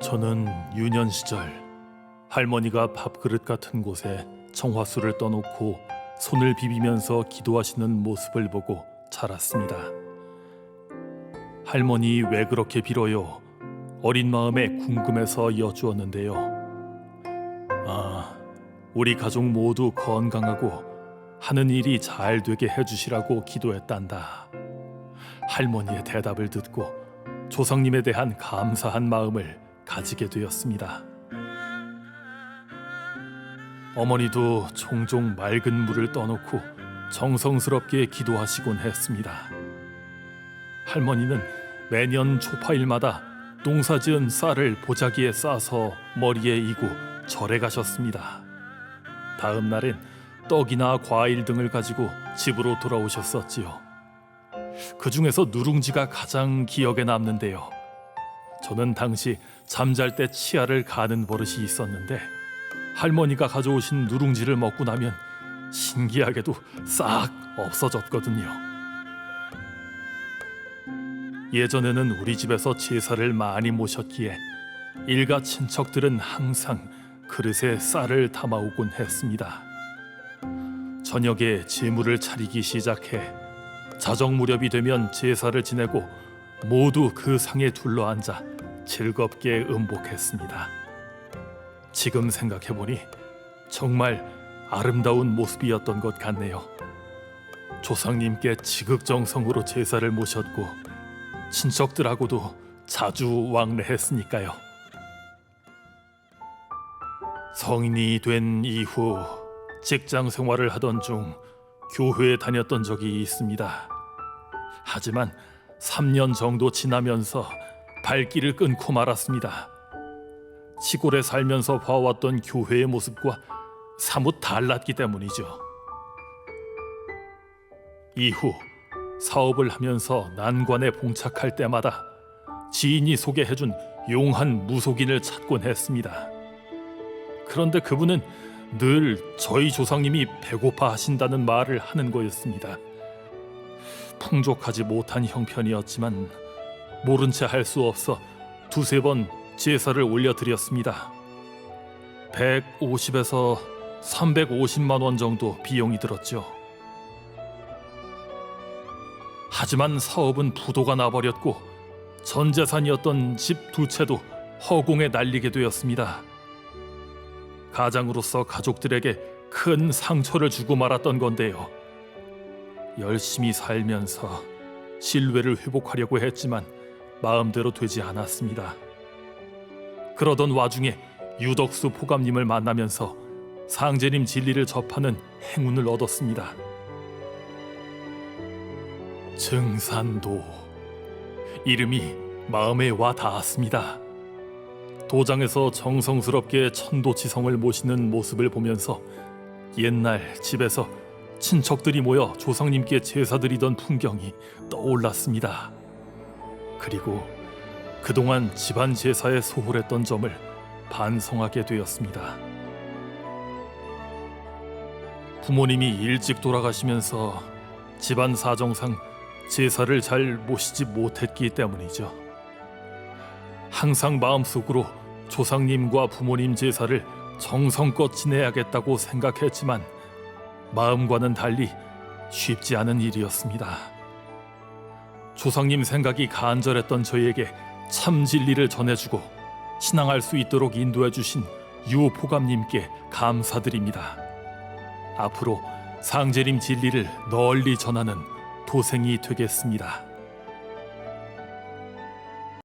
저는 유년 시절 할머니가 밥그릇 같은 곳에 정화수를 떠놓고 손을 비비면서 기도하시는 모습을 보고 자랐습니다. 할머니 왜 그렇게 빌어요? 어린 마음에 궁금해서 여쭈었는데요. 우리 가족 모두 건강하고 하는 일이 잘 되게 해주시라고 기도했단다. 할머니의 대답을 듣고 조상님에 대한 감사한 마음을 가지게 되었습니다. 어머니도 종종 맑은 물을 떠놓고 정성스럽게 기도하시곤 했습니다. 할머니는 매년 초파일마다 농사지은 쌀을 보자기에 싸서 머리에 이고 절에 가셨습니다. 다음 날엔 떡이나 과일 등을 가지고 집으로 돌아오셨었지요. 그 중에서 누룽지가 가장 기억에 남는데요. 저는 당시 잠잘 때 치아를 가는 버릇이 있었는데 할머니가 가져오신 누룽지를 먹고 나면 신기하게도 싹 없어졌거든요. 예전에는 우리 집에서 제사를 많이 모셨기에 일가 친척들은 항상 그릇에 쌀을 담아오곤 했습니다. 저녁에 제물을 차리기 시작해 자정 무렵이 되면 제사를 지내고 모두 그 상에 둘러앉아 즐겁게 음복했습니다. 지금 생각해보니 정말 아름다운 모습이었던 것 같네요. 조상님께 지극정성으로 제사를 모셨고 친척들하고도 자주 왕래했으니까요. 성인이 된 이후 직장 생활을 하던 중 교회에 다녔던 적이 있습니다. 하지만 3년 정도 지나면서 발길을 끊고 말았습니다. 시골에 살면서 봐왔던 교회의 모습과 사뭇 달랐기 때문이죠. 이후 사업을 하면서 난관에 봉착할 때마다 지인이 소개해준 용한 무속인을 찾곤 했습니다. 그런데 그분은 늘 저희 조상님이 배고파 하신다는 말을 하는 거였습니다. 풍족하지 못한 형편이었지만 모른 채 할 수 없어 두세 번 제사를 올려드렸습니다. 150에서 350만 원 정도 비용이 들었죠. 하지만 사업은 부도가 나버렸고 전 재산이었던 집 2채도 허공에 날리게 되었습니다. 가장으로서 가족들에게 큰 상처를 주고 말았던 건데요. 열심히 살면서 신뢰를 회복하려고 했지만 마음대로 되지 않았습니다. 그러던 와중에 유덕수 포감님을 만나면서 상제님 진리를 접하는 행운을 얻었습니다. 증산도, 이름이 마음에 와 닿았습니다. 도장에서 정성스럽게 천도지성을 모시는 모습을 보면서 옛날 집에서 친척들이 모여 조상님께 제사드리던 풍경이 떠올랐습니다. 그리고 그동안 집안 제사에 소홀했던 점을 반성하게 되었습니다. 부모님이 일찍 돌아가시면서 집안 사정상 제사를 잘 모시지 못했기 때문이죠. 항상 마음속으로 조상님과 부모님 제사를 정성껏 지내야겠다고 생각했지만 마음과는 달리 쉽지 않은 일이었습니다. 조상님 생각이 간절했던 저에게 참 진리를 전해주고 신앙할 수 있도록 인도해 주신 유포감님께 감사드립니다. 앞으로 상제님 진리를 널리 전하는 도생이 되겠습니다.